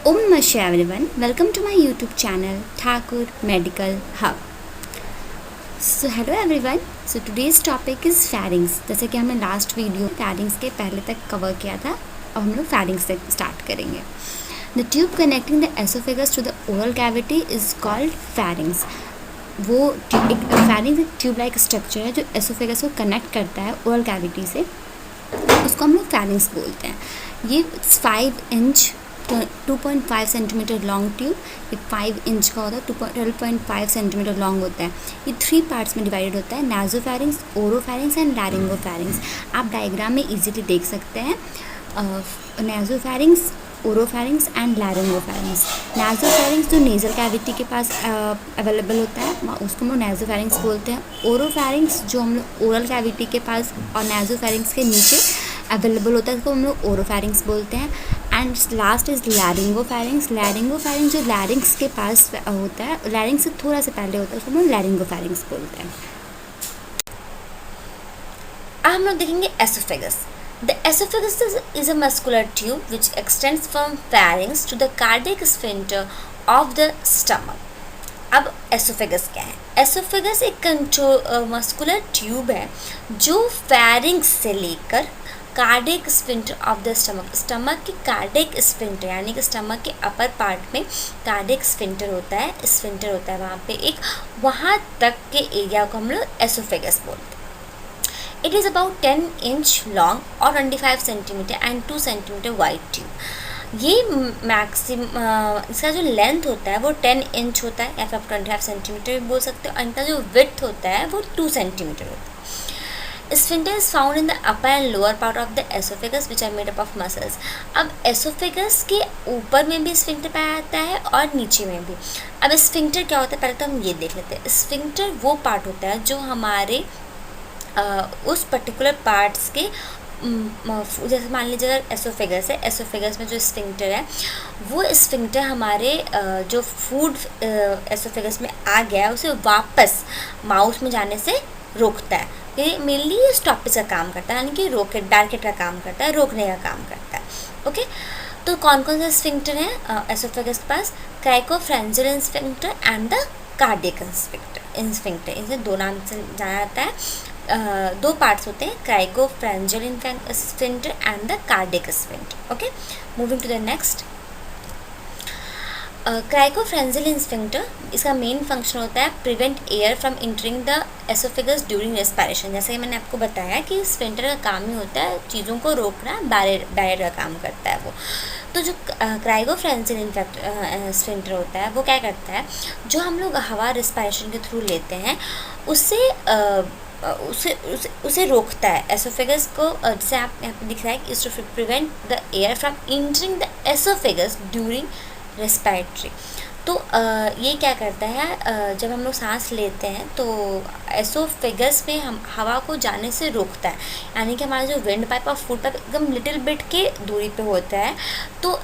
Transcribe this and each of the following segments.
Om Namaste everyone, welcome to my YouTube channel Thakur Medical Hub. So hello everyone, so today's topic is pharynx. जैसे कि हमने last video pharynx के पहले तक cover किया था, अब हम लोग pharynx से स्टार्ट करेंगे. The tube connecting the esophagus to the oral cavity is called pharynx. वो एक pharynx एक ट्यूब लाइक स्ट्रक्चर है जो एसोफेगस को कनेक्ट करता है ओरल कैविटी से, उसको हम लोग pharynx बोलते हैं. ये 5 इंच 2.5 सेंटीमीटर लॉन्ग ट्यूब, एक 5 इंच का होता है, 12.5 सेंटीमीटर लॉन्ग होता है. ये 3 पार्ट्स में डिवाइडेड होता है, नाजोफैरिंक्स, ओरोफैरिंक्स एंड लैरिंगोफैरिंक्स. आप डायग्राम में इजीली देख सकते हैं नाजोफैरिंक्स, ओरोफैरिंक्स एंड लैरिंगोफैरिंक्स. नाजोफैरिंक्स जो नेजल कैविटी के पास अवेलेबल होता है उसको हम लोग नाजोफैरिंक्स बोलते हैं. ओरोफैरिंक्स जो हम लोग ओरल कैविटी के पास और नाजोफैरिंक्स के नीचे अवेलेबल होता है उसको हम लोग ओरोफैरिंक्स बोलते हैं. And last is laryngopharynx. Laryngopharynx जो लैरिंग्स के पास होता है, लैरिंग्स से थोड़ा सा पहले होता है, उसको हम लोग लैरिंगोफैरिंक्स बोलते हैं. अब हम लोग देखेंगे oesophagus. The esophagus is a muscular tube which extends from pharynx to the cardiac sphincter of the stomach. अब एसोफेगस क्या है? एसोफेगस एक मस्कुलर ट्यूब है जो pharynx से लेकर cardiac sphincter of the stomach की कार्डियक स्फिंक्टर यानी कि स्टमक के अपर पार्ट में कार्डियक स्फिंक्टर होता है वहाँ पे एक, वहाँ तक के एरिया को हम लोग एसोफेगस बोलते हैं. It is about 10 inch long और 25 centimetre and 2 centimetre wide tube. ये इसका जो लेंथ होता है वो 10 इंच होता है या फिर आप 25 सेंटीमीटर भी बोल सकते हो, और इनका जो विड्थ होता है वो 2 सेंटीमीटर होता है. Sphincter is found in the upper and lower part of the esophagus which are made up of muscles. अब एसोफेगस के ऊपर में भी स्फिंक्टर पाया जाता है और नीचे में भी. अब स्फिंक्टर क्या होता है पहले तो हम ये देख लेते हैं. स्फिंक्टर वो पार्ट होता है जो हमारे उस पर्टिकुलर पार्ट्स के जैसे मान लीजिए अगर एसोफेगस है, एसोफेगस में जो स्फिंक्टर है वो स्फिंक्टर हमारे जो फूड एसोफेगस में आ गया है उसे वापस माउथ में जाने से रोकता है. ये मेनली स्टॉपेज का काम करता है, यानी कि बैरिकेड का काम करता है, रोकने का काम करता है. ओके, तो कौन कौन से स्फिंक्टर हैं एसोफेगस के पास? Cricopharyngeal sphincter and the cardiac sphincter. इनसे दो नाम से जाना जाता है. 2 पार्ट्स होते हैं, cricopharyngeal sphincter and the cardiac sphincter. Okay, moving to the next. Cricopharyngeal sphincter, इसका मेन फंक्शन होता है prevent air from entering the oesophagus during respiration. जैसे कि मैंने आपको बताया कि स्फिंक्टर का काम ही होता है चीज़ों को रोकना, बैरियर का काम करता है वो. तो जो क्राइकोफ्रेंजियल स्फिंक्टर होता है वो क्या करता है, जो हम लोग हवा रेस्पिरेशन के थ्रू लेते हैं उसे रोकता है एसोफेगस को. जैसे आप यहाँ पे दिख रहा है कि is to prevent the air from entering the oesophagus during respiratory. तो ये क्या करता है, जब हम लोग सांस लेते हैं तो एसोफेगस में हम हवा को जाने से रोकता है, यानी कि हमारा जो विंड पाइप और फूड पाइप एकदम लिटिल बिट के दूरी पे होता है. तो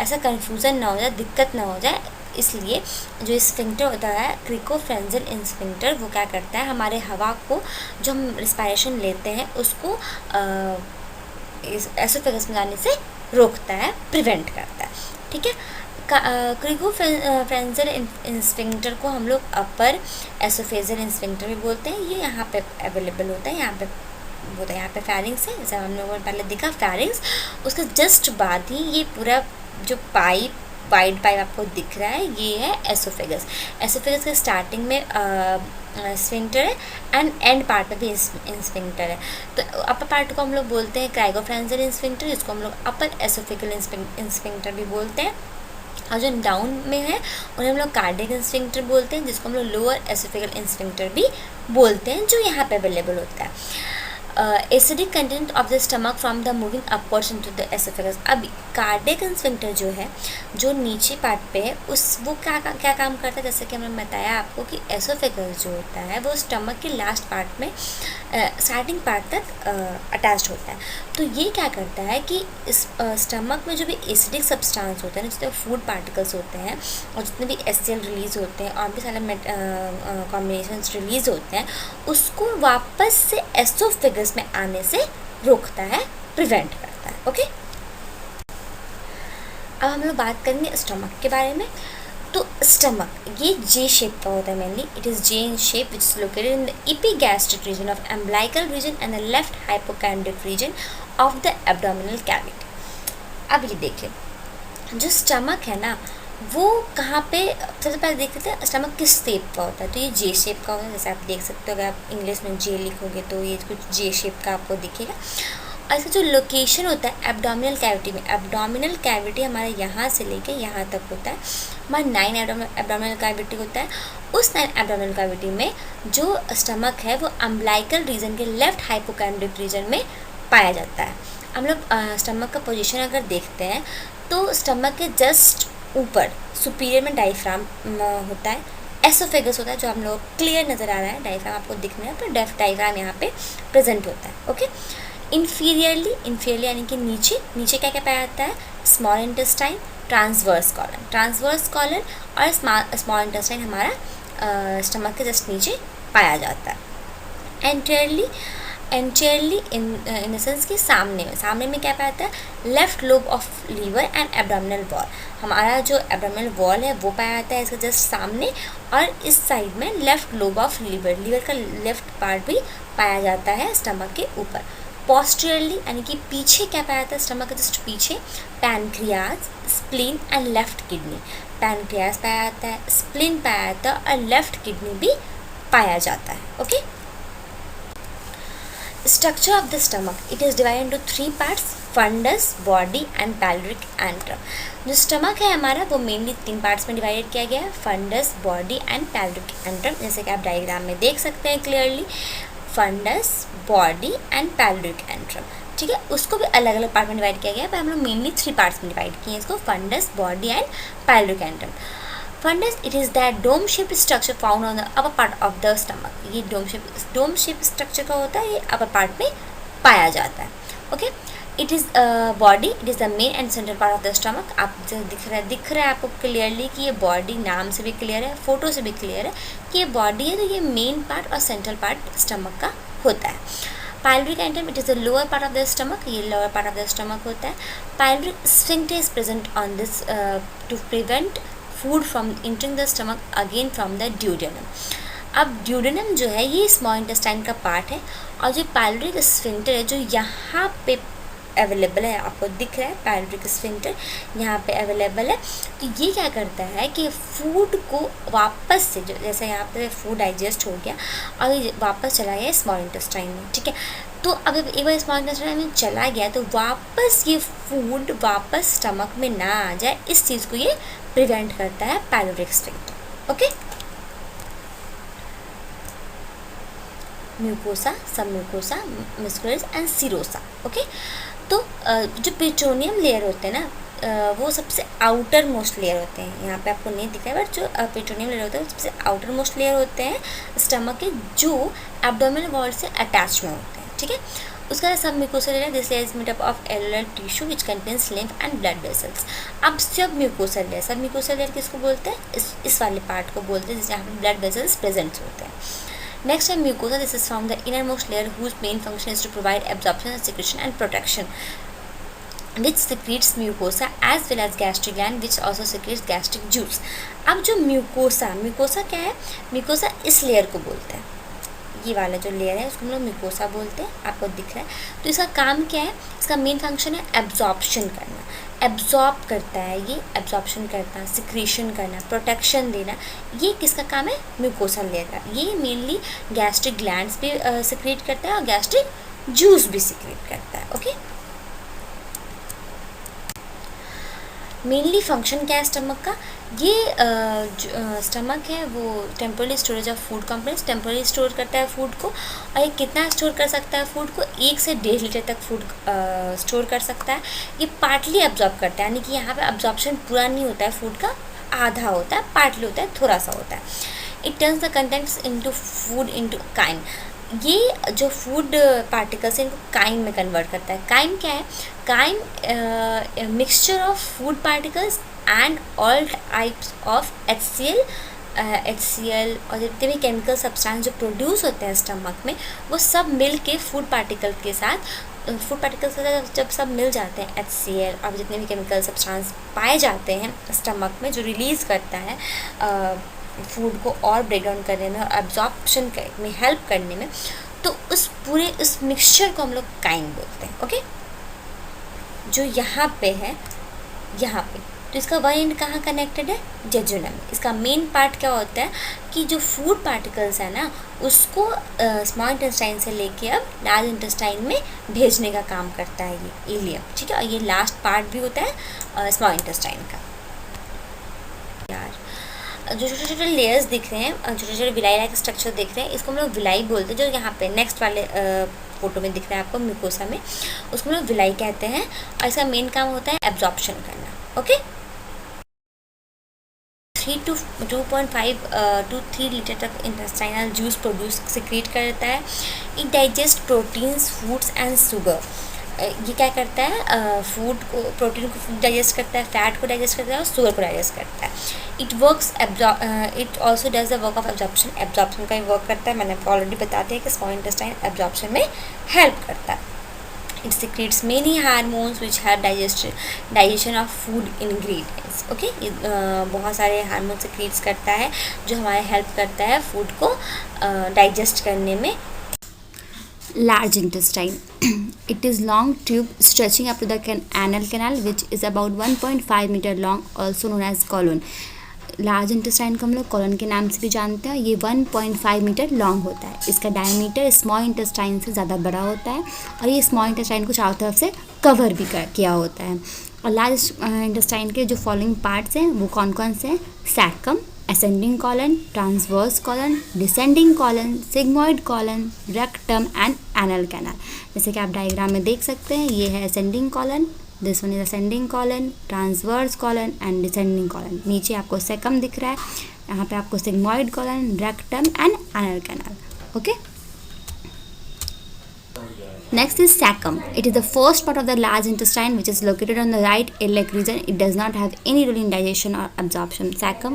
ऐसा कन्फ्यूज़न ना हो जाए, दिक्कत ना हो जाए, इसलिए जो स्फिंक्टर होता है क्राइकोफ्रेंजियल स्फिंक्टर वो क्या करता है, हमारे हवा को जो हम रिस्पायरेशन लेते हैं उसको एसोफेगस में जाने से रोकता है, प्रिवेंट करता है. ठीक है, क्राइकोफ्रेंजियल स्फिंक्टर को हम लोग अपर एसोफेजियल स्फिंक्टर भी बोलते हैं. ये यहाँ पे अवेलेबल होता है, यहाँ पे फैरिंग्स है, जैसे हम लोगों ने पहले देखा फैरिंग्स, उसके जस्ट बाद ही ये पूरा जो वाइड पाइप आपको दिख रहा है ये है एसोफेगस. एसोफेगस के स्टार्टिंग में स्फिंक्टर है एंड एंड पार्ट में भी स्फिंक्टर है. तो अपर पार्ट को हम लोग बोलते हैं क्राइकोफ्रेंजियल स्फिंक्टर, जिसको हम लोग अपर एसोफेगल स्फिंक्टर भी बोलते हैं, और जो डाउन में है उन्हें हम लोग कार्डियक स्फिंक्टर बोलते हैं, जिसको हम लोग लोअर एसोफेगल स्फिंक्टर भी बोलते हैं, जो यहाँ पे अवेलेबल होता है. Acidic content of the stomach from the moving upwards into the oesophagus. अब कार्डियक स्फिंक्टर जो है जो नीचे पार्ट पे है वो क्या काम करता है, जैसे कि हमने बताया आपको कि एसोफेगस जो होता है वो स्टमक के लास्ट पार्ट में स्टार्टिंग पार्ट तक अटैच्ड होता है. तो ये क्या करता है कि इस स्टमक में जो भी एसिडिक सब्सटेंस होते हैं, जितने फूड पार्टिकल्स होते हैं और जितने भी HCl रिलीज़ होते हैं और भी सारे कॉम्बिनेशंस रिलीज़ होते हैं, उसको वापस से एसोफेगस में आने से रोकता है, प्रिवेंट करता है. ओके, अब हम लोग बात करेंगे स्टमक के बारे में। तो स्टमक ये जे शेप का होता है mainly, it is J in shape which is located in the epigastric region of umbilical region and the left hypochondriac region of the abdominal cavity. अब ये देखिए, जो स्टमक है ना वो कहाँ पे, सबसे पहले देख लेते हैं स्टमक किस शेप का होता है। तो ये जे शेप का होता है, जैसे आप देख सकते हो, अगर आप इंग्लिश में जे लिखोगे तो ये कुछ जे शेप का आपको दिखेगा। और इसका जो लोकेशन होता है एब्डोमिनल कैविटी में, एब्डोमिनल कैविटी हमारे यहाँ से लेके यहाँ तक होता है, हमारा 9 एब्डोमिनल कैविटी होता है। उस 9 एब्डोमिनल कैविटी में जो स्टमक है वो अम्ब्लाइकल रीजन के लेफ्ट हाइपोकैंड्रिक रीजन में पाया जाता है। हम लोग स्टमक का पोजीशन अगर देखते हैं तो स्टमक के जस्ट ऊपर सुपीरियर में डायफ्राम होता है, एसोफेगस होता है जो हम लोग क्लियर नज़र आ रहा है, डायफ्राम आपको दिख रहा है, तो डायफ्राम यहाँ पे प्रेजेंट होता है। ओके, इन्फीरियरली यानी कि नीचे क्या क्या पाया जाता है, स्मॉल इंटेस्टाइन, ट्रांसवर्स कॉलन और स्मॉल इंटेस्टाइन हमारा स्टमक के जस्ट नीचे पाया जाता है। एंटियरली इन द सेंस कि सामने में क्या पाया जाता है, left lobe of liver and abdominal wall, हमारा जो एब्डोमिनल वॉल है वो पाया जाता है इसके जस्ट सामने, और इस साइड में लेफ्ट लोब ऑफ लीवर का लेफ्ट पार्ट भी पाया जाता है स्टमक के ऊपर। पोस्टीरियरली यानी कि पीछे क्या पाया जाता है, स्टमक के जस्ट पीछे pancreas, spleen and left kidney, pancreas पाया जाता है, स्प्लीन पाया जाता है और लेफ्ट किडनी भी पाया जाता है। Okay, structure of the stomach, it is divided into 3 parts, fundus, body and pelvic antrum. जो स्टमक है हमारा वो मेनली 3 पार्ट्स में डिवाइडेड किया गया है, fundus, body and pelvic antrum, जैसे कि आप डायग्राम में देख सकते हैं clearly, fundus, body and pelvic antrum. ठीक है, उसको भी अलग अलग पार्ट में डिवाइड किया गया है, पर हम लोग मेनली 3 पार्ट्स में डिवाइड किए हैं इसको, fundus, body and pelvic antrum. Fundus, it is that dome shape structure found on the upper part of the stomach. ये डोम शेप स्ट्रक्चर का होता है, ये अपर पार्ट में पाया जाता है। Okay, it is body, it is the main and central part of the stomach. आप जो दिख रहा है आपको क्लियरली कि ये बॉडी नाम से भी क्लियर है, फोटो से भी क्लियर है कि ये बॉडी है, तो ये मेन पार्ट और सेंट्रल पार्ट स्टमक का होता है। Pyloric antrum, it is the lower part of the stomach, ये lower part of the stomach होता है। Pyloric sphincter is present on this to prevent food from entering the stomach again from the duodenum. अब duodenum जो है ये small intestine का part है, और जो पाइलविक स्फिंक्टर है जो यहाँ पे अवेलेबल है, आपको दिख रहा है पाइलविक स्फिंक्टर यहाँ पे अवेलेबल है। तो ये क्या करता है कि फूड को वापस से, जो जैसे यहाँ पे फूड डाइजेस्ट हो गया और ये वापस चला गया स्मॉल इंटेस्टाइन में, ठीक है, तो अब एक बार स्मॉल इंटेस्टाइन में चला गया तो वापस ये फूड वापस स्टमक में ना आ जाए, इस चीज़ को ये प्रिवेंट करता है पाइलविक स्फिंक्टर। ओके, म्यूकोसा, सब mucosa, muscular and serosa. Okay, तो जो पेट्रोनियम लेयर होते हैं ना वो सबसे आउटर मोस्ट लेयर होते हैं, यहाँ पे आपको नहीं दिख रहा है बट जो पेट्रोनियम लेयर होते हैं वो सबसे आउटर मोस्ट लेयर होते हैं स्टमक के, जो एब्डोमिनल वॉल से अटैच में होते हैं। ठीक है, उसका submucosa layer, this layer is made up of areolar tissue which contains lymph and blood vessels. अब सब म्यूकोसा लेयर किसको बोलते हैं, इस वाले पार्ट को बोलते हैं जहाँ पे ब्लड वेसल्स प्रेजेंट होते हैं। Next है mucosa. This is from the innermost layer whose main function is to provide absorption, secretion and protection, which secretes mucosa as well as gastric gland which also secretes gastric juice. अब जो mucosa क्या है, mucosa इस layer को बोलते हैं, ये वाला जो लेयर है उसको हम लोग म्यूकोसा बोलते हैं, आपको दिख रहा है। तो इसका काम क्या है, इसका मेन फंक्शन है एब्जॉर्प्शन करना, एब्जॉर्ब करता है, ये एब्जॉर्प्शन करना, सिक्रीशन करना, प्रोटेक्शन देना, ये किसका काम है, म्यूकोसा लेयर का। ये मेनली गैस्ट्रिक ग्लैंड्स भी सिक्रीट करता है और गैस्ट्रिक जूस भी सिक्रीट करता है। ओके, मेनली फंक्शन क्या है स्टमक का, ये स्टमक है वो temporarily storage of food components, temporarily store करता है फूड को, और ये कितना स्टोर कर सकता है फूड को, 1 से 1.5 लीटर तक फूड स्टोर कर सकता है। ये पार्टली एब्जॉर्ब करता है, यानी कि यहाँ पे एब्जॉर्प्शन पूरा नहीं होता है फूड का, आधा होता है, पार्टली होता है, थोड़ा सा होता है। It turns the contents into food into chyme, ये जो फूड पार्टिकल्स हैं इनको काइन में कन्वर्ट करता है। काइन क्या है, chyme mixture of food particles and all types of HCl और जितने भी केमिकल सब्सटेंस जो प्रोड्यूस होते हैं स्टमक में, वो सब मिल के फूड पार्टिकल के साथ फूड पार्टिकल्स जब सब मिल जाते हैं, HCl और जितने भी केमिकल सब्सटेंस पाए जाते हैं स्टमक में, जो रिलीज़ करता है फूड को और ब्रेक डाउन करने में और एब्जॉर्प्शन में हेल्प करने में, तो उस मिक्सचर को हम लोग काइम बोलते हैं। ओके, जो यहाँ पे है, यहाँ पे तो इसका वन एंड कहाँ कनेक्टेड है, जेजुनम। इसका मेन पार्ट क्या होता है कि जो फूड पार्टिकल्स है ना उसको स्मॉल इंटेस्टाइन से लेके अब लार्ज इंटेस्टाइन में भेजने का काम करता है ये इलियम, ठीक है। और ये लास्ट पार्ट भी होता है स्मॉल इंटेस्टाइन का। यार जो छोटे छोटे लेयर्स दिख रहे हैं, छोटे छोटे विलाई लाइक स्ट्रक्चर दिख रहे हैं, इसको हम लोग विलाई बोलते हैं। जो यहाँ पे नेक्स्ट वाले फोटो में दिख रहा है आपको म्यूकोसा में, उसको हम लोग विलाई कहते हैं और इसका मेन काम होता है एब्जॉर्प्शन करना। ओके, 3 to 2.5 to 3 लीटर तक इंटेस्टाइनल जूस प्रोड्यूस सिक्रीट करता है। It digest proteins, foods and sugar. ये क्या करता है, फूड को, प्रोटीन को डाइजेस्ट करता है, फैट को डाइजेस्ट करता है और शुगर को डाइजेस्ट करता है। It also does the work of absorption का ही वर्क करता है। मैंने आपको ऑलरेडी बता दिया कि स्मॉल इंटेस्टाइन एब्जॉर्प्शन में हेल्प करता है। It secretes many hormones which help digestion of food ingredients. Okay, बहुत सारे हार्मोन सिक्रीट्स करता है जो हमारे हेल्प करता है फूड को डाइजेस्ट करने में। Large intestine. It is long tube stretching up to the anal canal, which is about 1.5 meter long, also known as colon. Large intestine को हम लोग कॉलन के नाम से भी जानते हैं। ये 1.5 मीटर लॉन्ग होता है। इसका डायमीटर स्मॉल इंटेस्टाइन से ज़्यादा बड़ा होता है और ये स्मॉल इंटेस्टाइन को चारों तरफ से कवर भी किया होता है। और लार्ज इंटेस्टाइन के जो फॉलोइंग पार्ट्स हैं वो कौन कौन से हैं, caecum, ascending colon, transverse colon, descending colon, sigmoid colon, rectum and anal canal. जैसे कि आप डायग्राम में देख सकते हैं, ये है ascending colon, this one is ascending colon, transverse colon and descending colon. नीचे आपको सेकम दिख रहा है, यहाँ पे आपको sigmoid colon, rectum and anal canal. Okay, next is cecum. It is the first part of the large intestine which is located on the right iliac region. It does not have any role in digestion or absorption. Cecum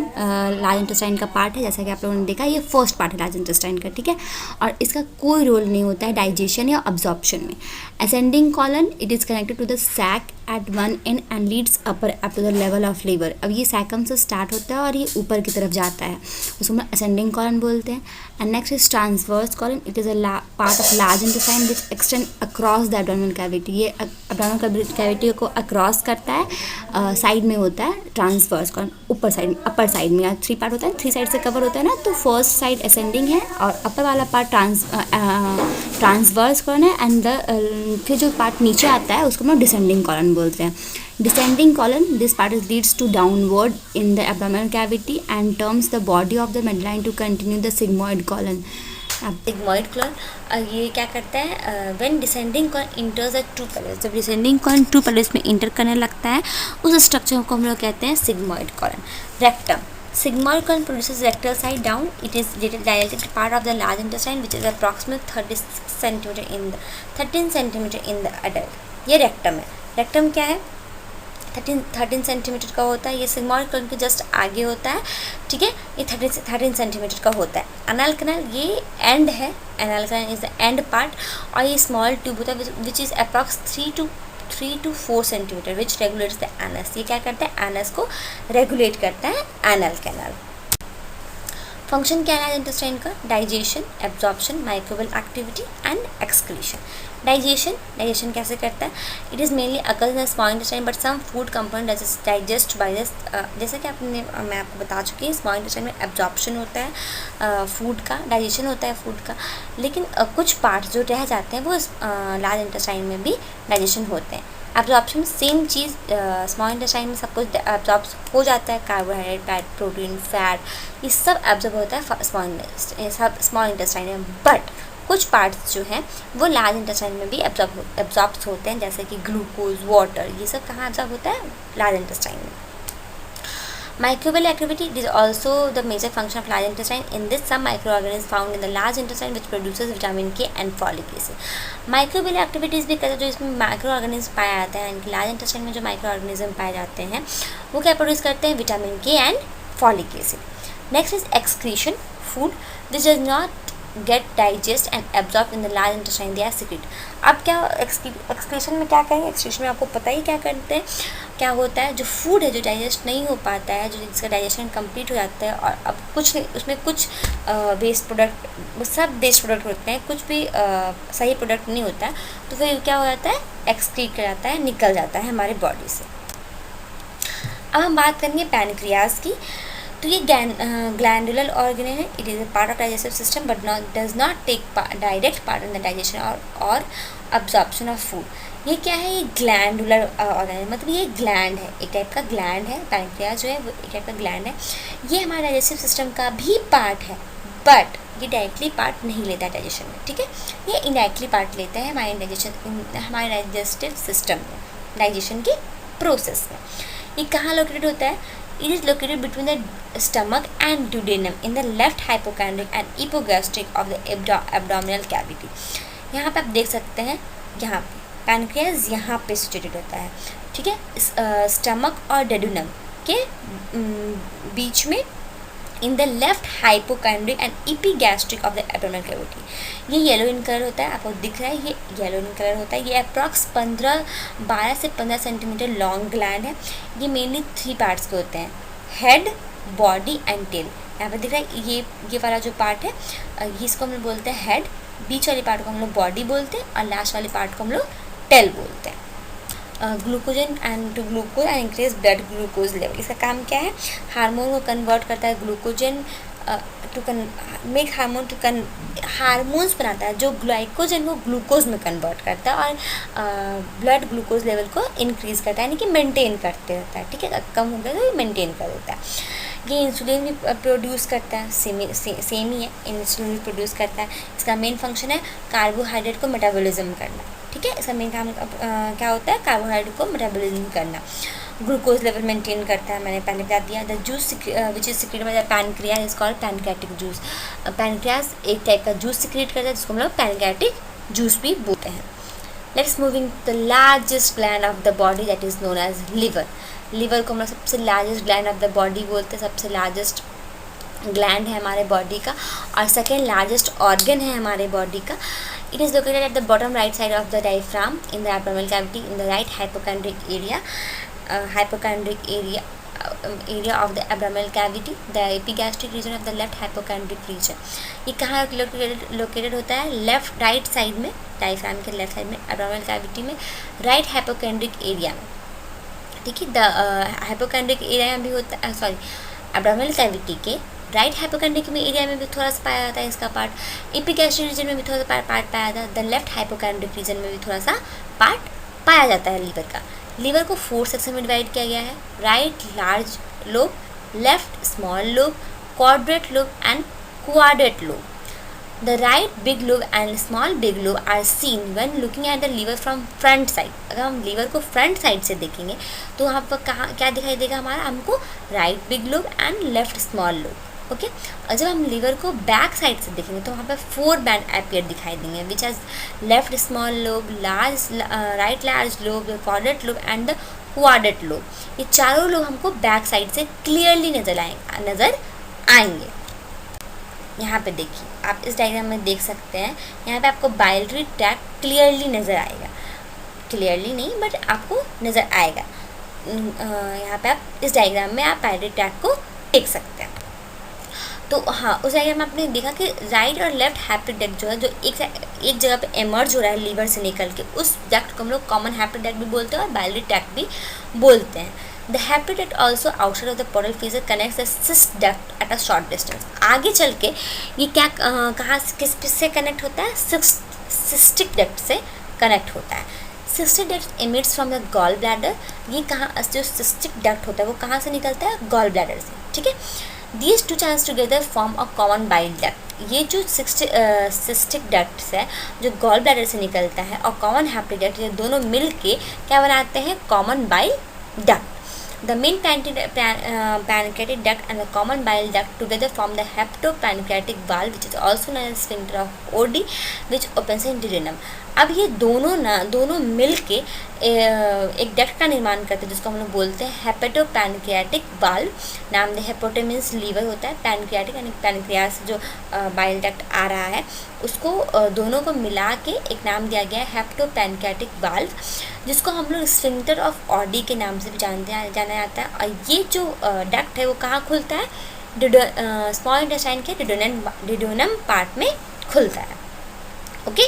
large intestine का part है, जैसा कि आप लोगों ने देखा ये first part है large intestine का, ठीक है। और इसका कोई रोल नहीं होता है डाइजेशन या अब्जॉर्प्शन में। Ascending colon, it is connected to the sac at one end and leads upper up to the level of liver. अब ये सैकम से स्टार्ट होता है और ये ऊपर की तरफ जाता है, उसको हम असेंडिंग कॉलन बोलते हैं। And next is transverse colon. It is a part of large intestine which extend across the abdominal cavity. ये एब्डोमिनल कैविटी को अक्रॉस करता है, साइड में होता है ट्रांसवर्स कॉलन, ऊपर साइड, अपर साइड में। 3 पार्ट होता है, 3 साइड से कवर होता है ना, तो फर्स्ट साइड असेंडिंग है और अपर वाला पार्ट ट्रांसवर्स कॉलन है एंड फिर जो पार्ट नीचे आता है उसको हम डिसेंडिंग कॉलन बोलते हैं। Descending colon, this part leads to downward in the abdominal cavity and turns the body of the midline to continue the sigmoid colon. Sigmoid colon ये क्या करता है, when descending colon enters the true pelvis, जब descending colon true pelvis में inter करने लगता है उस स्ट्रक्चर को हम लोग कहते हैं sigmoid colon. Rectum. Sigmoid colon produces rectal side down. It is dilated part of the large intestine which is approximately 13 centimeter in the adult. ये rectum है। rectum क्या है, 13 सेंटीमीटर का होता है। ये सिग्मोइड कॉलन के जस्ट आगे होता है, ठीक है। ये 13 सेंटीमीटर का होता है। एनल कैनाल ये एंड है, anal canal is the end part, और ये स्मॉल ट्यूब होता है which is approx 3 to 4 centimetre which regulates the anus. ये क्या करता है, एनस को रेगुलेट करता है एनल कैनाल। फंक्शन क्या है इंटेस्टाइन का, digestion, absorption, microbial activity and excretion. Digestion कैसे करता है, it is mainly occurs in small intestine but some food component digest by this. जैसे कि मैं आपको बता चुकी हूँ, स्मॉल इंटेस्टाइन में एब्जॉर्प्शन होता है फूड का, डाइजेशन होता है फूड का, लेकिन कुछ पार्ट्स जो रह जाते हैं वो लार्ज इंटेस्टाइन में भी डाइजेशन होते हैं। एब्जॉर्प्शन सेम चीज़, स्मॉल इंटेस्टाइन में सब कुछ एब्जॉर्ब हो जाता है, कार्बोहाइड्रेट, प्रोटीन, फैट, ये सब एब्जॉर्ब होता है स्मॉल इंटेस्टाइन में। बट कुछ पार्ट्स जो हैं वो लार्ज इंटेस्टाइन में भी एब्जॉर्ब होते हैं, जैसे कि ग्लूकोज, वाटर, ये सब कहाँ एब्जॉर्ब होता है, लार्ज इंटेस्टाइन में। Microbial activity, it is also the major function of large intestine. In this, some microorganisms found in the large intestine which produces vitamin K and folic acid. Microbial activities भी कहते हैं जो इसमें micro organism पाए जाते हैं, यानी कि लार्ज इंटेस्टाइन में जो माइक्रो ऑर्गेनिज्म पाए जाते हैं वो क्या प्रोड्यूस करते हैं, विटामिन के and folic acid. Next is excretion, food which does not get digest and absorbed in the large intestine, they are secret. अब क्या एक्सक्रीशन में क्या करेंगे, एक्सक्रीशन में आपको पता ही क्या करते हैं, क्या होता है, जो फूड है जो डाइजेस्ट नहीं हो पाता है, जो जिसका डाइजेशन कंप्लीट हो जाता है और अब कुछ नहीं उसमें कुछ वेस्ट प्रोडक्ट, सब वेस्ट प्रोडक्ट होते हैं, कुछ भी सही प्रोडक्ट नहीं होता है, तो फिर क्या हो जाता है, एक्सक्रीट कर जाता है, निकल जाता है हमारे बॉडी से। अब हम बात करेंगे पैनक्रियाज की। तो ये ग्लैंडुलर ऑर्गन है, it is a part of digestive system but does not take direct part in the digestion और अब्जॉर्प्शन ऑफ फूड। ये क्या है, ये ग्लैंडुलर ऑर्गन है, मतलब ये ग्लैंड है, एक टाइप का ग्लैंड है, पैनक्रियाज जो है वो एक टाइप का ग्लैंड है। ये हमारे डाइजेस्टिव सिस्टम का भी पार्ट है बट ये डायरेक्टली पार्ट नहीं लेता है डाइजेशन में, ठीक है, ये इनडायरेक्टली पार्ट लेता है हमारे डाइजेस्टिव सिस्टम में, डाइजेशन के प्रोसेस में। ये कहाँ लोकेटेड होता है, it is located between the stomach and duodenum in the left hypochondriac and epigastric of the abdominal cavity. यहाँ पे आप देख सकते हैं, यहाँ पे पैनक्रियाज यहाँ पे सिचुएटेड होता है, ठीक है, स्टमक और ड्यूडेनम के बीच में in the left hypochondriac and epigastric of the abdominal cavity. ये येलो इन कलर होता है, आपको दिख रहा है, ये येलो इन कलर होता है। ये अप्रॉक्स 12 से 15 सेंटीमीटर लॉन्ग ग्लैंड है। ये मेनली 3 पार्ट्स के होते हैं, हेड, बॉडी एंड टेल। यहाँ पर दिख रहा है, ये वाला जो पार्ट है ये इसको हम लोग बोलते हैं हेड, बीच वाली पार्ट को हम लोग बॉडी बोलते हैं और लास्ट वाली पार्ट को हम लोग टेल बोलते हैं। Glucagon and to glucose and increase blood glucose level. इसका काम क्या है, हार्मोन को कन्वर्ट करता है, glucagon to make hormone to hormones बनाता है जो ग्लाइकोजन को ग्लूकोज में कन्वर्ट करता है और ब्लड ग्लूकोज लेवल को इंक्रीज़ करता है, यानी कि मेंटेन करते रहता है, ठीक है, कम हो गया तो ये मेंटेन कर देता है। ये इंसुलिन भी प्रोड्यूस करता है, सेम ही है, इंसुलिन भी प्रोड्यूस करता है। इसका मेन फंक्शन है कार्बोहाइड्रेट को मेटाबॉलिज्म करना, ठीक है, इसका मेन काम क्या होता है, कार्बोहाइड्रेट को मेटाबॉलिज्म करना। ग्लूकोज लेवल मेंटेन करता है, मैंने पहले बता दिया। The juice which is secrete by the pancreas is called pancreatic juice. Pancreas एक टाइप का जूस सिक्रेट करता है जिसको हम लोग पैनक्रियाटिक जूस भी बोलते हैं। Let's moving the largest gland of the body that is known as liver. Liver को हम लोग सबसे largest gland of the body बोलते हैं, सबसे लार्जेस्ट ग्लैंड है हमारे बॉडी का और सेकेंड लार्जेस्ट ऑर्गन है हमारे बॉडी का। It is located at the bottom right side of the diaphragm in the abdominal cavity in the right hypochondric area of the abdominal cavity, the epigastric region of the left hypochondric region। ये कहाँ located होता है, left right side में, diaphragm के left side में, abdominal cavity में, right हाइपोकैंड्रिक area में, ठीक है। द हाइपोकैंड्रिक एरिया में भी होता है, सॉरी, एब्डोमिनल कैविटी के राइट हाइपोकैंड्रिक में एरिया में भी थोड़ा सा पाया जाता है इसका पार्ट, एपिगैस्ट्रिक रीजन में भी थोड़ा सा पार्ट पाया जाता है, द लेफ्ट हाइपोकैंड्रिक रीजन में भी थोड़ा सा पार्ट पाया जाता है लीवर का। लीवर को 4 सेक्शन में डिवाइड किया गया है, right large lobe, left small lobe, quadrate lobe and quadrate lobe. The right big lobe and small big lobe are seen when looking at the liver from front side। अगर हम liver को front side से देखेंगे तो वहाँ पर कहाँ क्या दिखाई देगा हमारा, हमको right big lobe and left small lobe, okay. और जब हम लीवर को बैक साइड से देखेंगे तो वहाँ पर 4 बैंड अपीयर दिखाई देंगे which as left small lobe, right large lobe, quadrate lobe and the quadrate lobe. ये चारों लोब हमको बैक साइड से क्लियरली नजर आएंगे। यहाँ पे देखिए, आप इस डायग्राम में देख सकते हैं, यहाँ पे आपको बाइलरी ट्रैक्ट क्लियरली नज़र आएगा, क्लियरली नहीं बट आपको नज़र आएगा। यहाँ पे आप इस डायग्राम में आप बाइलरी ट्रैक्ट को देख सकते हैं। तो हाँ, उस डायग्राम में आपने देखा कि राइट और लेफ्ट हैप्टिक डक्ट जो है, जो एक जगह पे एमर्ज हो रहा है लीवर से निकल के, उस डक्ट को हम लोग कॉमन हैप्टिक डक्ट भी बोलते हैं और बाइलरी ट्रैक्ट भी बोलते हैं। The haptic duct also outside of the portal fissure connects the cyst duct at a short distance। आगे चल के ये क्या कहाँ किस से कनेक्ट होता है, सिस्टिक डक्ट से कनेक्ट होता है। Cystic duct emits from the gall bladder. ये कहाँ जो सिस्टिक डक्ट होता है वो कहाँ से निकलता है, गॉल ब्लैडर से, ठीक है। These two channels together form a common bile duct। ये जो सिस्टिक डक्ट है जो गॉल ब्लैडर से निकलता है और कॉमन हैप्टिक डक्ट, ये दोनों मिल के क्या बनाते हैं, common bile duct. The main pancreatic duct and the common bile duct together form the hepatopancreatic valve which is also known as sphincter of Oddi which opens in duodenum। अब ये दोनों मिल के एक डक्ट का निर्माण करते हैं जिसको हम लोग बोलते हैं हेपेटोपैनक्रियाटिक वाल्व। नाम दे, हेपेटो मीन्स लीवर होता है, पैनक्रियाटिक यानी पैनक्रियास जो बाइल डक्ट आ रहा है उसको दोनों को मिला के एक नाम दिया गया है हेपेटोपैनक्रियाटिक वाल्व, जिसको हम लोग स्फिंक्टर ऑफ ऑडी के नाम से भी जाना जाता है। और ये जो डक्ट है वो कहाँ खुलता है, स्मॉल इंटेस्टाइन के डिडोनम पार्ट में खुलता है। ओके,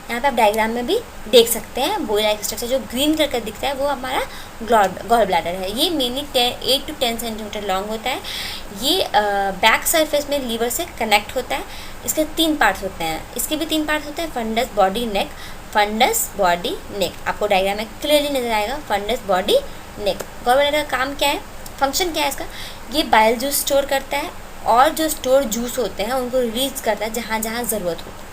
यहाँ पे आप डायग्राम में भी देख सकते हैं बोई लाइक स्ट्रक्चर जो ग्रीन कलर का दिखता है वो हमारा गॉल ब्लैडर है। ये मेनली 8 to 10 सेंटीमीटर लॉन्ग होता है। ये बैक सरफेस में लीवर से कनेक्ट होता है। इसके 3 पार्ट्स होते हैं, इसके भी 3 पार्ट्स होते हैं, फंडस, बॉडी, नेक। फंडस, बॉडी, नेक, आपको डायग्राम में क्लियरली नजर आएगा। फंडस, बॉडी, नेक। गॉल ब्लैडर का काम क्या है, फंक्शन क्या है इसका, ये बाइल जूस स्टोर करता है और जो स्टोर जूस होते हैं उनको रिलीज करता है जहाँ जहाँ ज़रूरत होती है।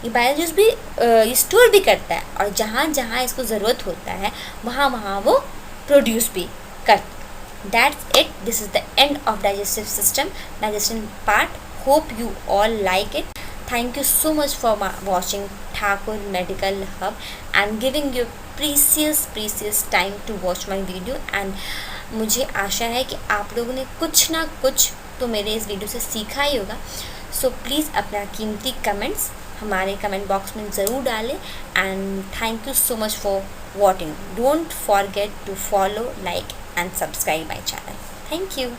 ये बाइल जूस भी स्टोर भी करता है और जहाँ जहाँ इसको ज़रूरत होता है वहाँ वहाँ वो प्रोड्यूस भी करता है। That's it, this is the end of digestive system, digestion part. Hope you all like it. Thank you so much for watching Thakur Medical Hub and giving your precious time to watch my video। and मुझे आशा है कि आप लोगों ने कुछ ना कुछ तो मेरे इस वीडियो से सीखा ही होगा। सो प्लीज़ अपना कीमती कमेंट्स हमारे कमेंट बॉक्स में ज़रूर डालें। And thank you so much for watching. Don't forget to follow, like and subscribe my channel. Thank you.